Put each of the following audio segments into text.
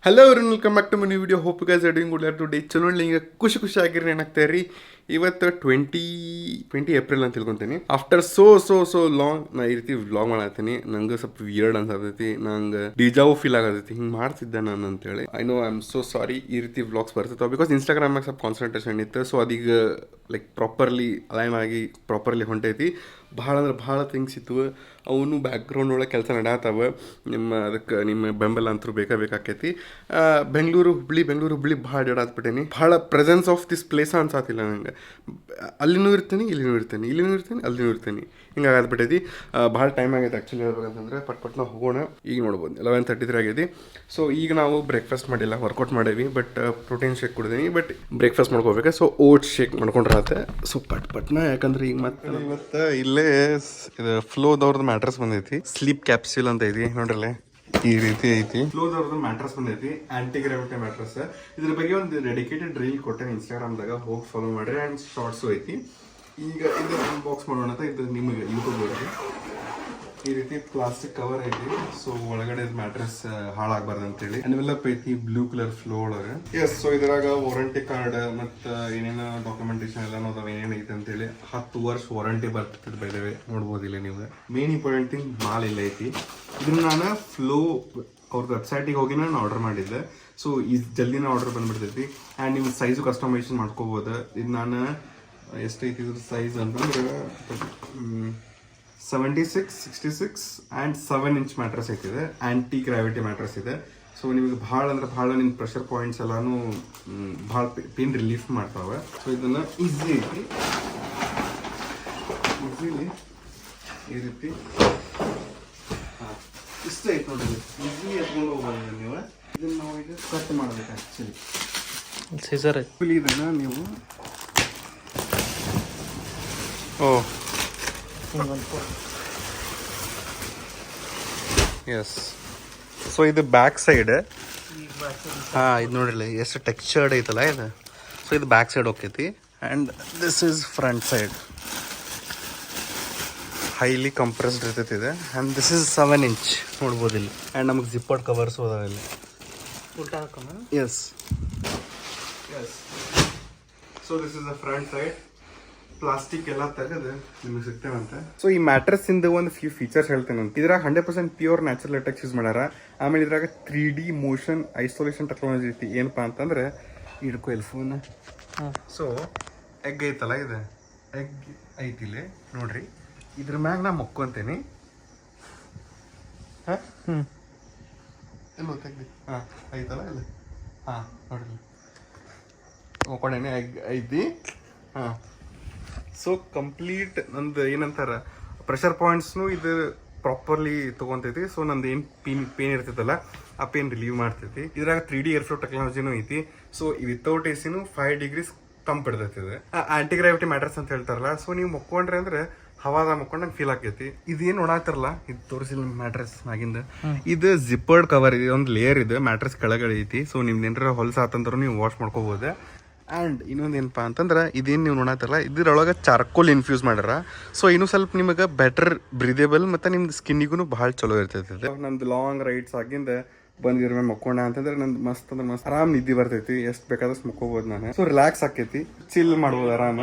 Hello ಅವ್ರು welcome back to my new video. Hope you guys are doing good today. ಚಲೋ ಹಿಂಗೆ ಖುಷಿ ಆಗಿರಿ ಏನಾಗ್ತಾ ರೀ. ಇವತ್ತು 20 ಏಪ್ರಿಲ್ ಅಂತ ತಿಳ್ಕೊತೀನಿ. ಆಫ್ಟರ್ ಸೋ ಲಾಂಗ್ ನಾ ಈ ರೀತಿ ವ್ಲಾಗ್ ಮಾಡತ್ತೀನಿ. ನಂಗೆ ಸ್ವಲ್ಪ ವಿಯರ್ಡ್ ಅನ್ಸತೈತಿ, ನಂಗೆ ಡಿಜಾವು ಫೀಲ್ ಆಗತೈತಿ. ಹಿಂಗೆ ಮಾಡ್ತಿದ್ದೆ ನಾನು ಅಂತೇಳಿ. I am so sorry. ಈ ರೀತಿ ವ್ಲಾಗ್ಸ್ ಬರ್ತಿರ್ತಾವೆ ಬಿಕಾಸ್ ಇನ್ಸ್ಟಾಗ್ರಾಮ್ನಾಗ ಸ್ವಲ್ಪ ಕಾನ್ಸಂಟ್ರೇಷನ್ ಇತ್ತು. ಸೊ ಅದೀಗ ಲೈಕ್ ಪ್ರಾಪರ್ಲಿ ಅಲೈನ್ ಆಗಿ ಪ್ರಾಪರ್ಲಿ ಹೊಂಟೈತಿ. ಭಾಳ ಅಂದ್ರೆ ಭಾಳ ಥಿಂಗ್ಸ್ ಇತ್ತು. ಅವನು ಬ್ಯಾಕ್ಗ್ರೌಂಡ್ ಒಳಗೆ ಕೆಲಸ ನಡಾತಾವ. ನಿಮ್ಮ ಬೆಂಬಲ ಅಂತೂ ಬೇಕಾಕೈತಿ. ಬೆಂಗಳೂರು ಹುಬ್ಳಿ ಭಾಳ ಅಡ್ಡಾಡ್ಬಿಟ್ಟೇನಿ. ಭಾಳ ಪ್ರೆಸೆನ್ಸ್ ಆಫ್ ದಿಸ್ ಪ್ಲೇಸ್ ಅನ್ಸಾತಿಲ್ಲ ನಂಗೆ. ಅಲ್ಲಿನೂ ಇರ್ತೀನಿ, ಇಲ್ಲಿನೂ ಇರ್ತೀನಿ ಹಿಂಗಾಗ್ಬಿಟ್ಟೈತಿ. ಭಾಳ ಟೈಮ್ ಆಗೈತೆ ಆ್ಯಕ್ಚುಲಿ ಹೇಳ್ಬೇಕಂತಂದ್ರೆ. ಪಟ್ ನಾವು ಹೋಗೋಣ. ಈಗ ನೋಡ್ಬೋದು 11:33 ಆಗೈತಿ. ಸೊ ಈಗ ನಾವು ಬ್ರೇಕ್ಫಾಸ್ಟ್ ಮಾಡಿಲ್ಲ, ವರ್ಕೌಟ್ ಮಾಡೇವಿ. ಬಟ್ ಪ್ರೋಟೀನ್ ಶೇಕ್ ಕುಡಿದೀನಿ. ಬಟ್ ಬ್ರೇಕ್ಫಾಸ್ಟ್ ಮಾಡ್ಕೋಬೇಕು. ಸೊ ಓಟ್ಸ್ ಶೇಕ್ ಮಾಡ್ಕೊಂಡ್ರಾತೆ. ಸೊ ಪಟ್ನ ಯಾಕಂದ್ರೆ ಈಗ ಮತ್ತೆ ಇವತ್ತು ಇಲ್ಲೇ ಇದು ಫ್ಲೋದವ್ರದ್ದು ಮ್ಯಾಟ್ರಸ್ ಬಂದೈತಿ. ಸ್ಲೀಪ್ ಕ್ಯಾಪ್ಸ್ಯೂಲ್ ಅಂತ ಐತಿ ನೋಡ್ರಲ್ಲೇ, ಈ ರೀತಿ ಐತಿ. ಫ್ಲೋದವ್ರದ್ದು ಮ್ಯಾಟ್ರಸ್ ಬಂದೈತಿ, ಆಂಟಿ ಗ್ರಾವಿಟಿ ಮ್ಯಾಟ್ರಸ್. ಇದ್ರ ಬಗ್ಗೆ ಒಂದು ಡೆಡಿಕೇಟೆಡ್ ರೀಲ್ ಕೊಟ್ಟೆ ಇನ್ಸ್ಟಾಗ್ರಾಮ್ದಾಗ, ಹೋಗಿ ಫಾಲೋ ಮಾಡ್ರಿ. ಆ್ಯಂಡ್ ಶಾರ್ಟ್ಸು ಐತಿ. ಈಗ ಇದು ಅನ್ಬಾಕ್ಸ್ ಮಾಡೋಣ ಅಂತ. ಇದು ನಿಮಗೆ ಯೂಟ್ಯೂಬ್ ಒಳಗೆ ಈ ರೀತಿ ಪ್ಲಾಸ್ಟಿಕ್ ಕವರ್ ಐತಿ. ಸೊ ಒಳಗಡೆ ಮ್ಯಾಟ್ರಸ್ ಹಾಳಾಗಬಾರ್ದು ಅಂತೇಳಿ ಎನ್ವೆಲಪ್ ಐತಿ ಬ್ಲೂ ಕಲರ್ ಫ್ಲೋ ಒಳಗೆ. ಎಸ್, ಸೊ ಇದ್ರಾಗ ವಾರಂಟಿ ಕಾರ್ಡ್ ಮತ್ತು ಏನೇನು ಡಾಕ್ಯುಮೆಂಟೇಶನ್ ಎಲ್ಲ ಅದಾವ, ಏನೇನು ಐತೆ ಅಂತೇಳಿ. 10 ವರ್ಷ ವಾರಂಟಿ ಬರ್ತದೆ ಬೈದೇವೆ. ನೋಡ್ಬೋದಿಲ್ಲ ನೀವು. ಮೇನ್ ಇಂಪಾರ್ಟೆಂಟ್ ಥಿಂಗ್ ಮಾಲ್ ಇಲ್ಲ ಐತಿ. ಇದನ್ನ ನಾನು ಫ್ಲೋ ಅವ್ರದ್ದು ವೆಬ್ಸೈಟಿಗೆ ಹೋಗಿ ನಾನು ಆರ್ಡರ್ ಮಾಡಿದ್ದೆ. ಸೊ ಈ ಜಲ್ದಿನ ಆರ್ಡರ್ ಬಂದ್ಬಿಡ್ತೈತಿ. ಆ್ಯಂಡ್ ನೀವು ಸೈಜು ಕಸ್ಟಮೈಸೇಷನ್ ಮಾಡ್ಕೋಬೋದು. ಇದು ನಾನು ಎಷ್ಟೈತಿ ಇದ್ರ ಸೈಜ್ ಅಂತಂದ್ರೆ 76, 66 ಆ್ಯಂಡ್ 7 ಇಂಚ್ ಮ್ಯಾಟ್ರಸ್ ಐತಿದೆ. ಆ್ಯಂಟಿ ಗ್ರಾವಿಟಿ ಮ್ಯಾಟ್ರಸ್ ಇದೆ. ಸೊ ನಿಮಗೆ ಭಾಳ ಅಂದ್ರೆ ಭಾಳ ನಿಮ್ಮ ಪ್ರೆಷರ್ ಪಾಯಿಂಟ್ಸ್ ಎಲ್ಲಾನು ಭಾಳ ಪೇನ್ ರಿಲೀಫ್ ಮಾಡ್ತಾವೆ. ಸೊ ಇದನ್ನು ಈಸಿ ಐತಿ, ಈಸಿಲಿ ಈ ರೀತಿ ಇಷ್ಟ ಐತೆ ನೋಡಿ. ಈಸಿಲಿ ಎತ್ಕೊಂಡು ಹೋಗ್ಬೋದು ನೀವು. ಇದನ್ನು ನಾವು ಈಗ ಕಟ್ ಮಾಡಬೇಕು. ಆ್ಯಕ್ಚುಲಿ ಸೀಸರ್ ಇದನ್ನು ನೀವು ಎಸ್. ಸೊ ಇದು ಬ್ಯಾಕ್ ಸೈಡ್. ಇದು ನೋಡಿಲ್ಲ ಎಷ್ಟು ಟೆಕ್ಸ್ಚರ್ಡ್ ಐತಲ್ಲ ಇದು. ಸೊ ಇದು ಬ್ಯಾಕ್ ಸೈಡ್ ಹೋಗ್ತೈತಿ. And this is front side. Highly compressed ಇರ್ತೈತಿ ಇದೆ. ಆ್ಯಂಡ್ ದಿಸ್ ಈಸ್ 7 ಇಂಚ್ ನೋಡ್ಬೋದು ಇಲ್ಲಿ. ಆ್ಯಂಡ್ ನಮಗೆ ಜಿಪ್ಪಡ್ ಕವರ್ಸು ಅದಾವ ಇಲ್ಲಿ. Yes. So this is the front side. Plastic ಎಲ್ಲ ತೆಗೆದು ನಿಮಗೆ ಸಿಗ್ತೇವಂತೆ. ಸೊ ಈ ಮ್ಯಾಟ್ರಸ್ ಇಂದ ಒಂದು ಫ್ಯೂ ಫೀಚರ್ಸ್ ಹೇಳ್ತೇನೆ. ಇದ್ರಾಗ 100% ಪ್ಯೂರ್ ನ್ಯಾಚುರಲ್ ಲ್ಯಾಟೆಕ್ಸ್ ಯೂಸ್ ಮಾಡ್ಯಾರ. ಆಮೇಲೆ ಇದ್ರಾಗ 3D ಮೋಷನ್ ಐಸೋಲೇಷನ್ ಟೆಕ್ನಾಲಜಿ ಐತಿ. ಏನಪ್ಪಾ ಅಂತಂದ್ರೆ ಹಿಡ್ಕೊ ಇಲ್ಲಿ ಫೋನ್. ಸೊ ಎಗ್ ಐತಲ್ಲ, ಇದು ಎಗ್ ಐತಿಲ್ಲಿ ನೋಡ್ರಿ. ಇದ್ರ ಮ್ಯಾಗ ನಾ ಮಕ್ಕೊಂತೇನಿ. ಎಲ್ಲ ತೆಗ್ದಿ ಐತಲ್ಲ ಇಲ್ಲ. ನೋಡ್ರಿ ಮಕ್ಕೊಂಡೇನೆ, ಎಗ್ ಐತಿ. ಸೊ ಕಂಪ್ಲೀಟ್ ನಂದು ಏನಂತಾರ ಪ್ರೆಷರ್ ಪಾಯಿಂಟ್ಸ್ನು ಇದು ಪ್ರಾಪರ್ಲಿ ತೊಗೊತೈತಿ. ಸೊ ನಂದು ಏನು ಪೇನ್ ಇರ್ತೈತಲ್ಲ ಆ ಪೇನ್ ರಿಲೀವ್ ಮಾಡ್ತೈತಿ. ಇದ್ರಾಗ 3D ಏರ್ ಫ್ಲೋ ಟೆಕ್ನಾಲಜಿನೂ ಐತಿ. ಸೊ ವಿತೌಟ್ ಎಸಿನೂ 5 ಡಿಗ್ರೀಸ್ ತಂಪ್ ಇರ್ತೈತಿ. ಆಂಟಿ ಗ್ರಾವಿಟಿ ಮ್ಯಾಟ್ರಸ್ ಅಂತ ಹೇಳ್ತಾರಲ್ಲ. ಸೊ ನೀವು ಮಕ್ಕೊಂಡ್ರೆ ಅಂದ್ರೆ ಹವಾದ ಮಕ್ಕೊಂಡಂಗೆ ಫೀಲ್ ಆಕೈತಿ. ಇದೇನು ನೋಡಾತಿರಲ್ಲ, ಇದು ತೋರಿಸಿಲ್ಲ ಮ್ಯಾಟ್ರಸ್ ಮ್ಯಾಗಿಂದ. ಇದು ಜಿಪ್ಪರ್ಡ್ ಕವರ್ ಇದೆ, ಒಂದು ಲೇಯರ್ ಇದೆ. ಮ್ಯಾಟ್ರಸ್ ಕೆಳಗಡೆ ಐತಿ. ಸೊ ನಿಮ್ದು ಏನಾರ ಹೊಲಸಾತಂದ್ರೂ ನೀವು ವಾಶ್ ಮಾಡ್ಕೋಬೋದು. ಆ್ಯಂಡ್ ಇನ್ನೊಂದು ಏನಪ್ಪ ಅಂತಂದ್ರೆ ಇದೇನು ನೀವು ನೋಡತ್ತಲ್ಲ, ಇದ್ರೊಳಗೆ ಚಾರ್ಕೋಲ್ ಇನ್ಫ್ಯೂಸ್ ಮಾಡ್ಯಾರ. ಸೊ ಇನ್ನೂ ಸ್ವಲ್ಪ ನಿಮಗೆ ಬೆಟರ್ ಬ್ರೀದೇಬಲ್ ಮತ್ತು ನಿಮ್ದು ಸ್ಕಿನ್ನಿಗೂ ಭಾಳ ಚಲೋ ಇರ್ತೈತೆ. ನಮ್ದು ಲಾಂಗ್ ರೈಡ್ಸ್ ಆಗಿಂದ ಬಂದಿರೋ ಮಕ್ಕೊಂಡ ಅಂತಂದ್ರೆ ನಂದು ಮಸ್ತ್ ಅಂದ್ರೆ ಮಸ್ತ್ ಆರಾಮ್ ನಿದ್ದೆ ಬರ್ತೈತಿ. ಎಷ್ಟು ಬೇಕಾದಷ್ಟು ಮಕ್ಕೋಬೋದು ನಾನು. ಸೊ ರಿಲ್ಯಾಕ್ಸ್ ಆಕೈತಿ, ಚಿಲ್ ಮಾಡ್ಬೋದು ಆರಾಮ.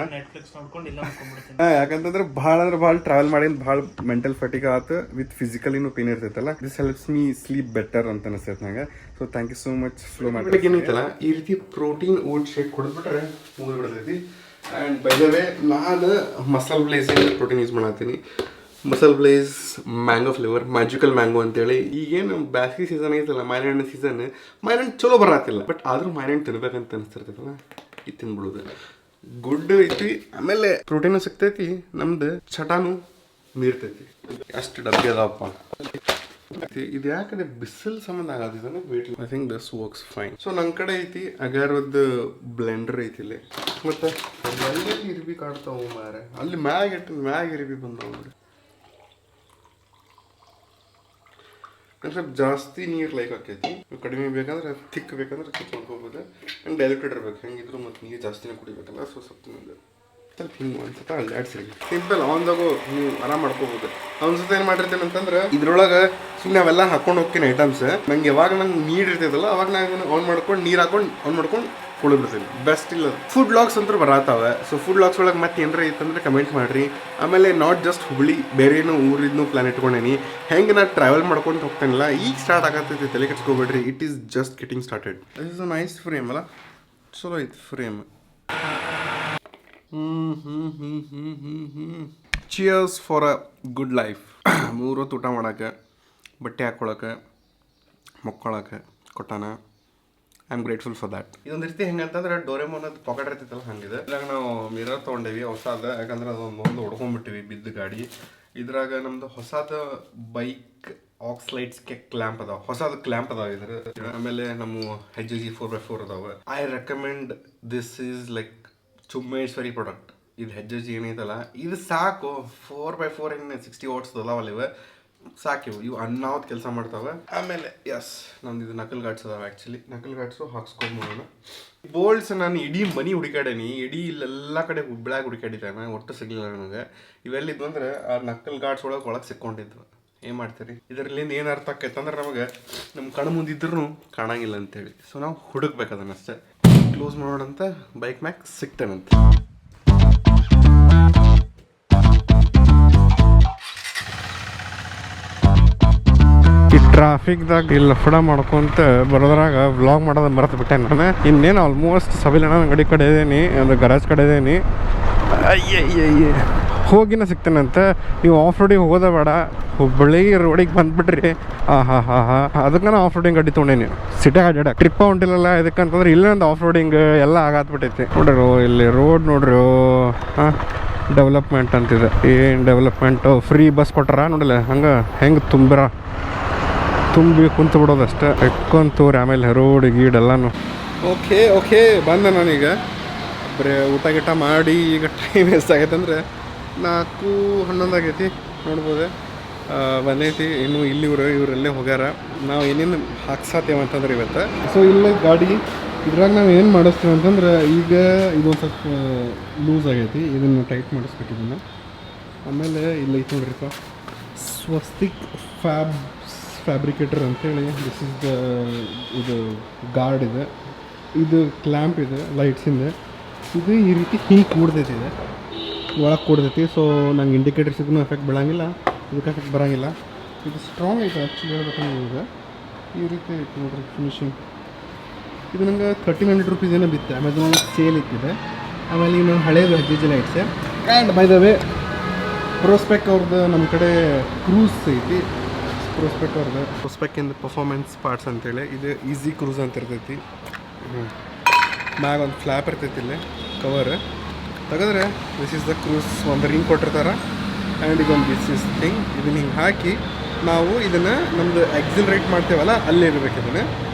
ಯಾಕಂತಂದ್ರೆ ಭಾಳ ಅಂದ್ರೆ ಭಾಳ ಟ್ರಾವೆಲ್ ಮಾಡಿ ಭಾಳ ಮೆಂಟಲ್ ಫಟಿಕ್ ಆತು. ವಿತ್ ಫಿಸಿಕಲಿನೂ ಪೇನ್ ಇರ್ತೈತಲ್ಲ. This helps me sleep better ಅಂತ ಅನಿಸ್ತೈತೆ ನಂಗೆ. So thank you so much flow ಮಾಡಿ. ಏನೈತಲ್ಲ ಈ ರೀತಿ ಪ್ರೋಟೀನ್ ಓಟ್ ಶೇಕ್ ಕೊಡ್ಬಿಟ್ರೆ ಮುಗಿದ್ಬಿಡ್ತೈತಿ. ಆ್ಯಂಡ್ ಬೈ ದ ವೇ ನಾನು ಮಸಾಲ ಬ್ಲೇಸಿಂಗ್ ಪ್ರೋಟೀನ್ ಯೂಸ್ ಮಾಡತ್ತೀನಿ. Muscle blaze mango flavour, magical mango ಅಂತೇಳಿ. ಈಗೇನು ಬ್ಯಾಸ್ಗಿ ಸೀಸನ್ ಐತಲ್ಲ, ಮಾವಿನಹಣ್ಣು ಸೀಸನ್. ಮಾವಿನಹಣ್ಣು ಚಲೋ ಬರತ್ತಿಲ್ಲ, ಬಟ್ ಆದ್ರೂ ಮಾವಿನಹಣ್ಣು ತಿನ್ಬೇಕಂತ ಅನಿಸ್ತಿರ್ತೈತಲ್ಲ, ಇದು ತಿನ್ಬಿಡೋದು ಗುಡ್ ಐತಿ. ಆಮೇಲೆ ಪ್ರೋಟೀನು ಸಿಗ್ತೈತಿ, ನಮ್ದು ಚಟಾನು ಮೀರ್ತೈತಿ. ಅಷ್ಟು ಡಬ್ಬಿ ಅದಾವಪ್ಪ. ಇದು ಯಾಕಡೆ ಬಿಸಿಲು ಸಂಬಂಧ ಆಗತ್ತಿದ್ದಾನೆ wait. I think this works fine. So ನನ್ನ ಕಡೆ ಐತಿ ಅಗಾರದ್ದು ಬ್ಲೆಂಡರ್ ಐತಿ ಇಲ್ಲಿ. ಮತ್ತು ಎಲ್ಲ ಇರ್ಬಿ ಕಾಡ್ತಾವು ಮಾರೆ. ಅಲ್ಲಿ ಮ್ಯಾಗ ಇರ್ಬಿ ಬಂದವು ನೋಡಿ. ಸ್ವಲ್ಪ ಜಾಸ್ತಿ ನೀರು ಲೈಕ್ ಆಕೈತಿ. ಕಡಿಮೆ ಬೇಕಂದ್ರೆ ಥಿಕ್ ಬೇಕಂದ್ರೆ ಥಿಕ್ ಮಾಡ್ಕೋಬೋದು. ಹಂಗೆ ಡೈಲ್ಯೂಟೆಡ್ ಇರ್ಬೇಕು. ಹೆಂಗಿದ್ರು ಮತ್ತು ನೀರು ಜಾಸ್ತಿನೇ ಕುಡಿಬೇಕಲ್ಲ. ಸೊ ಸ್ವಲ್ಪ ಸ್ವಲ್ಪ ಹಿಂಗೆ ಒಂದು ಸ್ವಲ್ಪ ಅಲ್ಲಾಡ್ಸಿರಿ ಸಿಂಪಲ್ ಅವನದಾಗು ನೀವು ಆರಾಮ್ ಮಾಡ್ಕೋಬೋದು. ಅವ್ನ ಜೊತೆ ಏನು ಮಾಡಿರ್ತೇನೆ ಅಂತಂದ್ರೆ ಇದ್ರೊಳಗೆ ಸುಮ್ಮನೆ ಅವೆಲ್ಲ ಹಾಕೊಂಡು ಹೋಗ್ತೀನಿ ಐಟಮ್ಸ್. ನಂಗೆ ಯಾವಾಗ ನಂಗೆ ನೀರು ಇರ್ತೈತಲ್ಲ ಅವಾಗ ನಾನು ಆನ್ ಮಾಡ್ಕೊಂಡು ನೀರು ಹಾಕೊಂಡು ಆನ್ ಮಾಡ್ಕೊಂಡು ಕುಡಿದ್ಬಿಡ್ತೀನಿ. ಬೆಸ್ಟ್ ಇಲ್ಲ ಫುಡ್ ಲಾಗ್ಸ್ ಅಂತೂ ಬರತ್ತಾವೆ. ಸೊ ಫುಡ್ ಲಾಗ್ಸ್ ಒಳಗೆ ಮತ್ತೆ ಏನಾರ ಇತ್ತಂದ್ರೆ ಕಮೆಂಟ್ ಮಾಡಿರಿ. ಆಮೇಲೆ ನಾಟ್ ಜಸ್ಟ್ ಹುಬ್ಳಿ, ಬೇರೆನೂ ಊರಿದ್ನು ಪ್ಲಾನ್ ಇಟ್ಕೊಂಡೇನಿ. ಹೆಂಗೆ ನಾನು ಟ್ರಾವೆಲ್ ಮಾಡ್ಕೊಂಡು ಹೋಗ್ತಾನಿಲ್ಲ, ಈಗ ಸ್ಟಾರ್ಟ್ ಆಗತ್ತೈತಿ, ತಲೆ ಕೆಡ್ಸ್ಕೊಬೇಡ್ರಿ. It is just getting started. This is a nice frame ಅಲ್ಲ, ಚಲೋ ಐತಿ frame. Cheers for a good life. 3 ಹೊತ್ತು ಊಟ ಮಾಡೋಕೆ, ಬಟ್ಟೆ ಹಾಕ್ಕೊಳಕ್ಕೆ, ಮಕ್ಕೊಳಕ್ಕೆ ಕೊಟ್ಟಾನ. I am grateful for that. ಇದೊಂದು ರೀತಿ ಹೆಂಗಂತಂದ್ರೆ ಡೋರೆಮೋನದು ಪಾಕೆಟ್ ಇರ್ತೈತಲ್ಲ ಹಂಗಿದೆ. ಇದ್ರಾಗ ನಾವು ಮಿರರ್ ತೊಗೊಂಡೇವಿ ಹೊಸಾದ, ಯಾಕಂದ್ರೆ ಅದೊಂದು ಹೊಡ್ಕೊಂಡ್ಬಿಟ್ಟಿವಿ ಬಿದ್ದು ಗಾಡಿ. ಇದ್ರಾಗ ನಮ್ದು ಹೊಸಾದ ಬೈಕ್ ಆಕ್ಸ್ಲೈಟ್ಸ್ಗೆ ಕ್ಲ್ಯಾಂಪ್ ಅದಾವ, ಹೊಸಾದ ಕ್ಲ್ಯಾಂಪ್ ಅದಾವ ಇದ್ರ. ಆಮೇಲೆ ನಮ್ಮ HG 4x4 ಅದಾವ. I recommend this is like ಚುಮ್ಮೇಶ್ವರಿ ಪ್ರಾಡಕ್ಟ್. ಇದು HG ಏನೈತಲ್ಲ ಇದು ಸಾಕು. 4x4 60 ವಾಟ್ಸ್ ಅದಾವಲ್ಲ ಇವೆ ಸಾಕಿವು. ಇವು ಅನ್ನಾವತ್ ಕೆಲಸ ಮಾಡ್ತಾವೆ. ಆಮೇಲೆ ಎಸ್ ನಮ್ದು ಇದು ನಕಲ್ ಗಾಡ್ಸ್ ಅದಾವೆ. ಆ್ಯಕ್ಚುಲಿ ನಕಲ್ ಗಾಡ್ಸು ಹಾಕ್ಸ್ಕೊಂಡು ನೋಡೋಣ. ಬೋಲ್ಟ್ಸ್ ನಾನು ಇಡೀ ಮನಿ ಹುಡುಕಾಡೇನಿ, ಇಡೀ ಇಲ್ಲೆಲ್ಲ ಕಡೆ ಹುಬ್ಳ್ಯಾಗ ಹುಡುಕಾಡಿದ್ದಾನೆ, ಒಟ್ಟು ಸಿಗಲಿಲ್ಲ ನನಗೆ. ಇವೆಲ್ಲಿದ್ವು ಅಂದ್ರೆ ಆ ನಕಲ್ ಗಾಡ್ಸ್ ಒಳಗೆ ಸಿಕ್ಕೊಂಡಿದ್ವು. ಏನು ಮಾಡ್ತೀರಿ ಇದರಲ್ಲಿಂದ ಏನು ಅರ್ಥ ಆಕೈತೆ ಅಂದ್ರೆ ನಮಗೆ ನಮ್ಮ ಕಣ್ಣು ಮುಂದಿದ್ರೂ ಕಾಣಂಗಿಲ್ಲ ಅಂತೇಳಿ. ಸೊ ನಾವು ಹುಡುಕ್ಬೇಕು ಅದನ್ನಷ್ಟೇ. ಕ್ಲೋಸ್ ಮಾಡೋಣಂತ ಬೈಕ್ ಮ್ಯಾಕ್ ಸಿಗ್ತೇನಂತ. ಈ ಟ್ರಾಫಿಕ್ದಾಗ ಇಲ್ಲಿ ಲಫಡ ಮಾಡ್ಕೊಂತ ಬರೋದ್ರಾಗ ವ್ಲಾಗ್ ಮಾಡೋದು ಮರೆತು ಬಿಟ್ಟೆ ನಾನು. ಇನ್ನೇನು ಆಲ್ಮೋಸ್ಟ್ ಸಬಿಲಣ್ಣ ಅಂಗಡಿ ಕಡೆ ಇದೇನಿ, ಅದು ಗರಾಜ್ ಕಡೆ ಇದೇನಿ. ಅಯ್ಯಯ್ಯ ಹೋಗಿನ ಸಿಗ್ತೇನಂತ. ನೀವು ಆಫ್ ರೋಡಿಗೆ ಹೋಗೋದ ಬೇಡ, ಹುಬ್ಬಳ್ಳಿ ರೋಡಿಗೆ ಬಂದುಬಿಟ್ರಿ. ಅದಕ್ಕೆ ನಾನು ಆಫ್ ರೋಡಿಂಗ್ ಗಾಡಿ ತೊಗೊಂಡೇನಿ. ಸಿಟಿಯಾಗ ಅಡ್ಡಾಡ ಟ್ರಿಪ್ಪ ಹೊಂಟಿಲ್ಲಲ್ಲ, ಇದಕ್ಕಂತಂದ್ರೆ ಇಲ್ಲೇ ಒಂದು ಆಫ್ ರೋಡಿಂಗ್ ಎಲ್ಲ ಆಗಾತ್ಬಿಟ್ಟೈತಿ. ನೋಡ್ರಿ ಇಲ್ಲಿ ರೋಡ್ ನೋಡ್ರಿ. ಡೆವಲಪ್ಮೆಂಟ್ ಅಂತಿದೆ. ಏನು ಡೆವಲಪ್ಮೆಂಟು, ಫ್ರೀ ಬಸ್ ಕೊಟ್ಟಾರ ನೋಡಿಲ್ಲ, ಹಂಗೆ ಹೆಂಗೆ ತುಂಬಿ ಕುಂತು ಬಿಡೋದಷ್ಟೇ. ಎಕ್ಕೊಂತೂರಿ ಆಮೇಲೆ ರೋಡ್ ಗೀಡೆಲ್ಲಾನು. ಓಕೆ ಬಂದೆ ನಾನೀಗ. ಬರೀ ಊಟ ಗೀಟ ಮಾಡಿ ಈಗ ಟೈಮ್ ಎಷ್ಟಾಗೈತೆ ಅಂದರೆ 4:11 ಆಗೈತಿ. ನೋಡ್ಬೋದು ಬಂದೈತಿ. ಇನ್ನು ಇಲ್ಲಿ ಇವರೆಲ್ಲೇ ಹೋಗ್ಯಾರ. ನಾವು ಏನೇನು ಹಾಕ್ಸಾತೇವೆ ಅಂತಂದ್ರೆ ಇವತ್ತು. ಸೊ ಇಲ್ಲೇ ಗಾಡಿ ಇದ್ರಾಗ ನಾವು ಏನು ಮಾಡಿಸ್ತೀವಿ ಅಂತಂದ್ರೆ, ಈಗ ಇದೊಂದು ಸ್ವಲ್ಪ ಲೂಸ್ ಆಗೈತಿ, ಇದನ್ನು ಟೈಟ್ ಮಾಡಿಸ್ಬೇಕು ಇದನ್ನು. ಆಮೇಲೆ ಇಲ್ಲಿ ಐತೆ ನೋಡ್ರಿಪ್ಪ, ಸ್ವಸ್ತಿಕ್ ಫ್ಯಾಬ್ರಿಕೇಟರ್ ಅಂತೇಳಿ. ದಿಸ್ ಇಸ್ ದ ಇದು ಗಾರ್ಡ್ ಇದೆ, ಇದು ಕ್ಲ್ಯಾಂಪ್ ಇದೆ ಲೈಟ್ಸಿಂದ. ಇದು ಈ ರೀತಿ ಹಿಂಗೆ ಕೂಡ್ತೈತಿ, ಇದೆ ಒಳಗೆ ಕೂಡ್ತೈತಿ. ಸೊ ನಂಗೆ ಇಂಡಿಕೇಟರ್ಸಿಗೂ ಎಫೆಕ್ಟ್ ಬೀಳಂಗಿಲ್ಲ, ಇದಕ್ಕೆ ಎಫೆಕ್ಟ್ ಬರೋಂಗಿಲ್ಲ. ಇದು ಸ್ಟ್ರಾಂಗ್ ಐತೆ ಆ್ಯಕ್ಚುಲಿ ಹೇಳ್ಬೇಕಂದ್ರೆ. ಈಗ ಈ ರೀತಿ ಐತೆ ನೋಡ್ರಿ ಫಿನಿಶಿಂಗ್. ಇದು ನಂಗೆ 1300 ರೂಪೀಸ್ ಏನೋ ಬಿತ್ತು, ಅಮೆಝಾನ್ ಸೇಲ್ ಇತ್ತಿದೆ. ಆಮೇಲೆ ಇನ್ನೊಂದು ಹಳೇದು HG ಲೈಟ್ಸೆ. And by the way prospect ಅವ್ರದ್ದು ನಮ್ಮ ಕಡೆ ಕ್ರೂಸ್ ಐತಿ. ಪ್ರೋಸ್ಪೆಕ್ಕಿಂದ ಪರ್ಫಾರ್ಮೆನ್ಸ್ ಪಾರ್ಟ್ಸ್ ಅಂತೇಳಿ. ಇದು ಈಸಿ ಕ್ರೂಸ್ ಅಂತ ಇರ್ತೈತಿ. ಮ್ಯಾಗ ಒಂದು ಫ್ಲ್ಯಾಪ್ ಇರ್ತೈತಿ ಇಲ್ಲಿ ಕವರ್ ತೆಗೆದ್ರೆ ದಿಸ್ ಇಸ್ ದ ಕ್ರೂಸ್. ಒಂದು ರಿಂಗ್ ಕೊಟ್ಟಿರ್ತಾರೆ. ಆ್ಯಂಡ್ ಇದೊಂದು ದಿಸ್ ಇಸ್ ಥಿಂಗ್. ಇದನ್ನ ಹಿಂಗೆ ಹಾಕಿ ನಾವು ಇದನ್ನು ನಮ್ಮದು ಎಕ್ಸಿಲರೇಟ್ ಮಾಡ್ತೇವಲ್ಲ ಅಲ್ಲೇ ಇರಬೇಕು. ಇದನ್ನು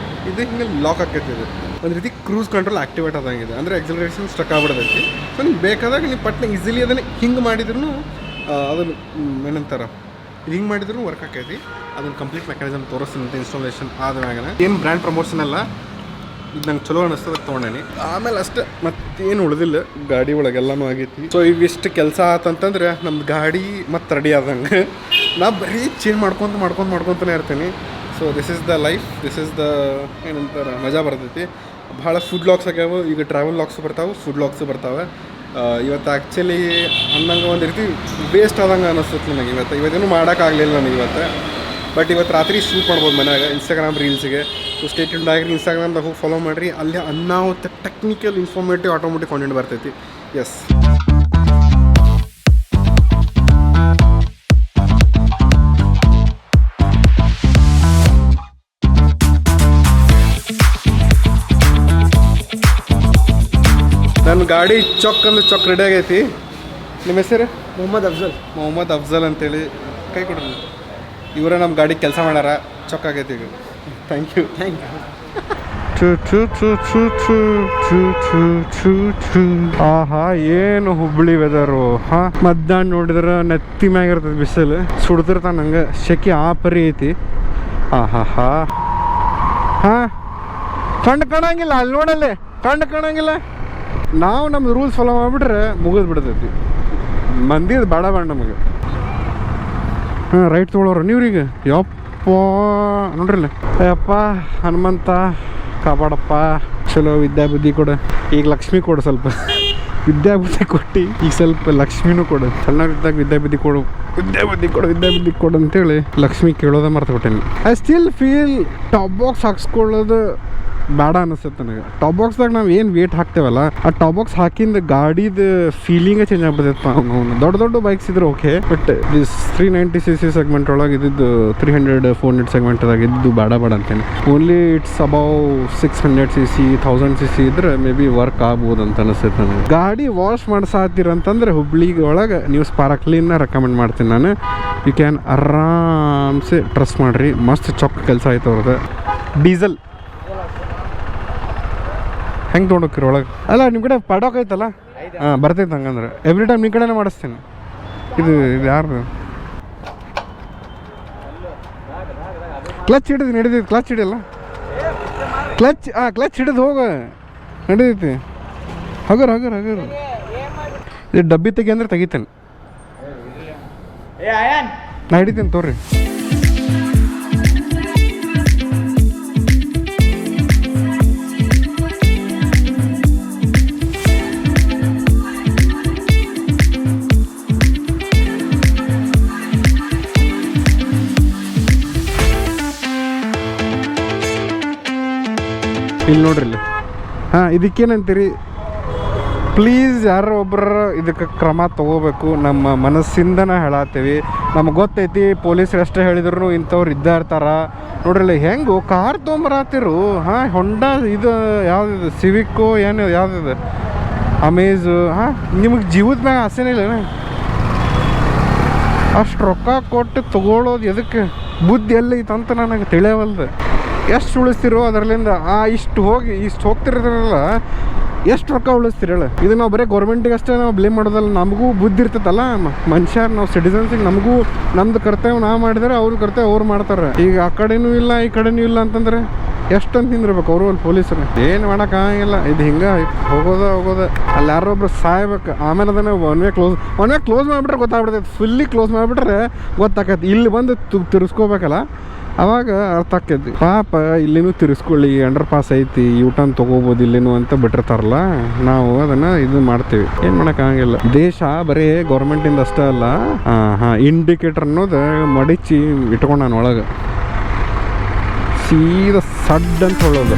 ಇದು ಹಿಂಗೆ ಲಾಕ್ ಆಕೈತಿ. ಇದು ಒಂದು ರೀತಿ ಕ್ರೂಸ್ ಕಂಟ್ರೋಲ್ ಆ್ಯಕ್ಟಿವೇಟ್ ಆದಂಗಿದೆ. ಅಂದರೆ ಎಕ್ಸಿಲರೇಷನ್ ಸ್ಟಕ್ ಆಗ್ಬಿಡ್ತೈತಿ. ಸೊ ನಿಮ್ಗೆ ಬೇಕಾದಾಗ ನೀವು ಪಟ್ನ ಈಸಿಲಿ ಅದನ್ನು ಹಿಂಗೆ ಮಾಡಿದ್ರೂ ಅದನ್ನು ಏನಂತಾರೆ ಇದು ಹಿಂಗೆ ಮಾಡಿದ್ರು ವರ್ಕ್ ಆಕೈತಿ. ಅದನ್ನು ಕಂಪ್ಲೀಟ್ ಮೆಕ್ಯಾನಿಸಮ್ ತೋರಿಸ್ತೀನಿ ಇನ್ಸ್ಟಾಲೇಷನ್ ಆದ್ಮ್ಯಾಗ. ಏನು ಬ್ರ್ಯಾಂಡ್ ಪ್ರಮೋಷನ್ ಅಲ್ಲ, ಇದು ನಂಗೆ ಚಲೋ ಅನ್ನಿಸ್ತದೆ ತೊಗೊಂಡೇನಿ. ಆಮೇಲೆ ಅಷ್ಟೇ, ಮತ್ತೇನು ಉಳಿದಿಲ್ಲ. ಗಾಡಿ ಒಳಗೆಲ್ಲನೂ ಆಗೈತಿ. ಸೊ ಇವಿಷ್ಟು ಕೆಲಸ ಆತಂತಂದ್ರೆ ನಮ್ದು ಗಾಡಿ ಮತ್ತೆ ರೆಡಿ ಆದಂಗೆ. ನಾ ಬರೀ ಚೇಂಜ್ ಮಾಡ್ಕೊತಾನೆ ಇರ್ತೀನಿ. So this is the life, this is the ಏನಂತಾರೆ ಮಜಾ ಬರ್ತೈತಿ. ಭಾಳ ಫುಡ್ ಲಾಗ್ಸ್ ಆಗ್ಯಾವ. ಈಗ ಟ್ರಾವೆಲ್ ಲಾಗ್ಸು ಬರ್ತಾವೆ, ಫುಡ್ ಲಾಗ್ಸು ಬರ್ತಾವೆ. ಇವತ್ತು ಆ್ಯಕ್ಚುಲಿ ಅನ್ನಂಗೆ ಒಂದು ರೀತಿ ವೇಸ್ಟ್ ಆದಂಗೆ ಅನ್ನಿಸ್ತೈತೆ ನನಗೆ. ಇವತ್ತೇನು ಮಾಡೋಕ್ಕಾಗಲಿಲ್ಲ ನನಗೆ ಇವತ್ತು. ಬಟ್ ಇವತ್ತು ರಾತ್ರಿ ಶೂಟ್ ಮಾಡ್ಬೋದು ಮನ್ಯಾಗ ಇನ್ಸ್ಟಾಗ್ರಾಮ್ ರೀಲ್ಸಿಗೆ. ಸೊ ಸ್ಟೇ ಟ್ಯೂನ್ಡ್ ಆಗಿರಿ. ಇನ್ಸ್ಟಾಗ್ರಾಮ್ದಾಗ ಹೋಗಿ ಫಾಲೋ ಮಾಡಿರಿ. ಅಲ್ಲಿ ಅನ್ನಾವತ್ತು ಟೆಕ್ನಿಕಲ್ ಇನ್ಫಾರ್ಮೇಟಿವ್ ಆಟೋಮೆಟಿಕ್ ಕಾಂಟೆಂಟ್ ಬರ್ತೈತಿ. ಎಸ್ ನನ್ನ ಗಾಡಿ ಚೊಕ್ ಅಂದ್ರೆ ಚೊಕ್ ರೆಡಿ ಆಗೈತಿ. ನಿಮ್ಮ ಹೆಸರು? ಮೊಹಮ್ಮದ್ ಅಫ್ಜಲ್ ಅಂತೇಳಿ. ಕೈ ಕೊಡ್ರಿ. ಇವರೇ ನಮ್ಮ ಗಾಡಿ ಕೆಲಸ ಮಾಡ್ಯಾರ. ಚೊಕ್ ಆಗೈತಿ ಈಗ. Thank you. ಆಹಾ ಏನು ಹುಬ್ಬಳ್ಳಿ ವೆದರು. ಮಧ್ಯಾಹ್ನ ನೋಡಿದ್ರೆ ನೆತ್ತಿ ಮ್ಯಾಗ ಇರ್ತದೆ ಬಿಸಿಲು, ಸುಡ್ತಿರ್ತಾನೆ ನಂಗೆ. ಶೆಕೆ ಆ ಪರಿ ಐತಿ. ಕಣ್ಣು ಕಾಣಂಗಿಲ್ಲ ಅಲ್ಲಿ ನೋಡಲ್ಲಿ, ಕಣ್ಣು ಕಾಣಂಗಿಲ್ಲ. ನಾವು ನಮ್ಮ ರೂಲ್ಸ್ ಫಾಲೋ ಮಾಡಿಬಿಟ್ರೆ ಮುಗಿದು ಬಿಡ್ತೈತಿ. ಮಂದಿದು ಬೇಡ ನಮಗೆ. ಹಾಂ ರೈಟ್ ತೊಗೊಳೋರು ನೀವ್ರೀಗ ಯಪ್ಪ ನೋಡ್ರಿಲ್ಲ. ಅಯ್ಯಪ್ಪ ಹನುಮಂತ ಕಾಪಾಡಪ್ಪ, ಚಲೋ ವಿದ್ಯಾಬುದ್ಧಿ ಕೊಡು. ಈಗ ಲಕ್ಷ್ಮಿ ಕೊಡು, ಸ್ವಲ್ಪ ವಿದ್ಯಾಬುದ್ಧಿ ಕೊಟ್ಟು ಈಗ ಸ್ವಲ್ಪ ಲಕ್ಷ್ಮಿನೂ ಕೊಡು. ಸಣ್ಣವಿದ್ದಾಗ ವಿದ್ಯಾಬುದ್ಧಿ ಕೊಡು, ವಿದ್ಯಾಬುದ್ಧಿ ಕೊಡು, ವಿದ್ಯಾಬುದ್ಧಿ ಕೊಡು ಅಂತೇಳಿ ಲಕ್ಷ್ಮಿ ಕೇಳೋದ ಮರ್ತುಬಿಟ್ಟೇನಿ. I still feel top box ಹಾಕ್ಸ್ಕೊಳ್ಳೋದು ಬೇಡ ಅನಿಸ್ತೈತೆ ನನಗೆ. ಟಾಪ್ ಬಾಕ್ಸ್ದಾಗ ನಾವು ಏನು ವೇಟ್ ಹಾಕ್ತೇವಲ್ಲ, ಆ ಟಾಪ್ ಬಾಕ್ಸ್ ಹಾಕಿಂದ ಗಾಡಿದು ಫೀಲಿಂಗೇ ಚೇಂಜ್ ಆಗ್ಬಿಡ್ತೈತೆ. ಅವನು ದೊಡ್ಡ ದೊಡ್ಡ ಬೈಕ್ಸ್ ಇದ್ರೆ okay, but this 390cc segment ಒಳಗೆ ಇದ್ದಿದ್ದು 300-400 ಸೆಗ್ಮೆಂಟ್ದಾಗ ಇದ್ದು ಬೇಡ ಅಂತೇನೆ. Only it's above 600cc 1000cc ಇದ್ರೆ ಮೇ ಬಿ ವರ್ಕ್ ಆಗ್ಬೋದು ಅಂತ ಅನಿಸ್ತೈತೆ ನನಗೆ. ಗಾಡಿ ವಾಶ್ ಮಾಡ್ಸಾತಿರಂತಂದ್ರೆ ಹುಬ್ಳಿ ಒಳಗೆ ನೀವು ಸ್ಪಾರ್ಕ್ಲಿನ ರೆಕಮೆಂಡ್ ಮಾಡ್ತೀನಿ ನಾನು. ಯು ಕ್ಯಾನ್ ಆರಾಮ್ಸೆ ಟ್ರಸ್ಟ್ ಮಾಡಿರಿ, ಮಸ್ತ್ ಚೊಕ್ಕ ಕೆಲಸ ಆಯ್ತು ಅವ್ರದ್ದು. ಡೀಸೆಲ್ ಹೆಂಗೆ ತೊಗೊಂಡೋಗ್ತೀರಿ ಒಳಗೆ? ಅಲ್ಲ ನಿಮ್ಮ ಕಡೆ ಪಡೋಕ್ ಐತಲ್ಲ? ಹಾಂ ಬರ್ತೈತೆ. ಹಂಗಂದ್ರೆ ಎವ್ರಿ ಟೈಮ್ ನಿಮ್ಮ ಕಡೆನೇ ಮಾಡಿಸ್ತೀನಿ. ಇದು ಯಾರು ಕ್ಲಚ್ ಹಿಡಿದು ನಡೀತೈತಿ? ಕ್ಲಚ್ ಹಿಡಿಯಲ್ಲ, ಕ್ಲಚ್ ಹಿಡಿದು ಹೋಗ ನಡೀತೈತಿ. ಹಗರ್ ಇದು ಡಬ್ಬಿ ತೆಗಿ ಅಂದ್ರೆ ತೆಗಿತೇನೆ, ನಾ ಹಿಡಿತೀನಿ ತೋರಿ. ಇಲ್ಲಿ ನೋಡ್ರಿ ಇಲ್ಲಿ. ಹಾಂ ಇದಕ್ಕೇನಂತೀರಿ? ಪ್ಲೀಸ್ ಯಾರೋ ಒಬ್ಬರ ಇದಕ್ಕೆ ಕ್ರಮ ತೊಗೋಬೇಕು. ನಮ್ಮ ಮನಸ್ಸಿಂದನೇ ಹೇಳತ್ತೀವಿ. ನಮಗೆ ಗೊತ್ತೈತಿ ಪೊಲೀಸರು ಎಷ್ಟೇ ಹೇಳಿದ್ರು ಇಂಥವ್ರು ಇದ್ದೇ ಇರ್ತಾರ. ನೋಡ್ರಿಲ್ಲ ಹೆಂಗು ಕಾರ್ ತೊಗೊಂಬರತ್ತಿರು. ಹಾಂ ಹೊಂಡಾ ಇದು ಯಾವುದಿದೆ ಸಿವಿಕ್ಕು ಏನು ಯಾವುದಿದೆ ಅಮೇಜು. ಹಾಂ ನಿಮಗೆ ಜೀವದ ಮ್ಯಾಗ ಆಸೆನೇ ಇಲ್ಲ. ಅಷ್ಟು ರೊಕ್ಕ ಕೊಟ್ಟು ತೊಗೊಳೋದು ಎದಕ್ಕೆ? ಬುದ್ಧಿ ಎಲ್ಲೈತಂತ ನನಗೆ ತಿಳಿಯವಲ್ದು. ಎಷ್ಟು ಉಳಿಸ್ತಿರೋ ಅದರಲ್ಲಿಂದ ಇಷ್ಟು ಹೋಗ್ತಿರೋದ್ರಲ್ಲ ಎಷ್ಟು ರೊಕ್ಕ ಉಳಿಸ್ತಿರಲ್ಲ. ಇದು ನಾವು ಬರೀ ಗೌರ್ಮೆಂಟಿಗೆ ಅಷ್ಟೇ ನಾವು ಬ್ಲೇಮ್ ಮಾಡೋದಲ್ಲ, ನಮಗೂ ಬುದ್ಧಿ ಇರ್ತೈತಲ್ಲ. ಮನುಷ್ಯರು ನಾವು ಸಿಟಿಸನ್ಸಿಗೆ ನಮಗೂ ನಮ್ದು ಕರ್ತವ್ಯ ನಾವು ಮಾಡಿದ್ರೆ ಅವ್ರ ಕರ್ತವ್ಯ ಅವ್ರು ಮಾಡ್ತಾರೆ. ಈಗ ಆ ಕಡೆನೂ ಇಲ್ಲ ಈ ಕಡೆನೂ ಇಲ್ಲ ಅಂತಂದ್ರೆ ಎಷ್ಟಂತ ತಿಂದಿರ್ಬೇಕು ಅವರು ಅಲ್ಲಿ ಪೊಲೀಸರು. ಏನು ಮಾಡೋಕ್ಕಾಗಿಲ್ಲ. ಇದು ಹಿಂಗೆ ಹೋಗೋದ ಅಲ್ಲಿ ಯಾರೊಬ್ರು ಸಾಯ್ಬೇಕು. ಆಮೇಲೆ ಅದನ್ನು ಒನ್ ವೇ ಕ್ಲೋಸ್ ಮಾಡಿಬಿಟ್ರೆ ಗೊತ್ತಾಗ್ಬಿಡ್ತೈತೆ. ಫುಲ್ಲಿ ಕ್ಲೋಸ್ ಮಾಡಿಬಿಟ್ರೆ ಗೊತ್ತಾಕೈತಿ. ಇಲ್ಲಿ ಬಂದು ತಿರ್ಸ್ಕೋಬೇಕಲ್ಲ, ಅವಾಗ ಅರ್ಥ ಆಕೈತಿ. ಪಾಪ ಇಲ್ಲಿನೂ ತಿರ್ಸ್ಕೊಳ್ಳಿ, ಅಂಡರ್ ಪಾಸ್ ಐತಿ, ಯೂಟರ್ನ್ ತೊಗೋಬೋದು ಇಲ್ಲಿನೂ ಅಂತ ಬಿಟ್ಟಿರ್ತಾರಲ್ಲ, ನಾವು ಅದನ್ನು ಇದು ಮಾಡ್ತೀವಿ. ಏನು ಮಾಡೋಕ್ಕಾಗಿಲ್ಲ. ದೇಶ ಬರೀ ಗೌರ್ಮೆಂಟಿಂದ ಅಷ್ಟೇ ಅಲ್ಲ, ಇಂಡಿಕೇಟರ್ ಅನ್ನೋದು ಮಡಿಚಿ ಇಟ್ಕೊಂಡು ನಾನು ಒಳಗೆ ಸೀದಾ ಸಡ್ ಅಂತ ಹೇಳೋದು.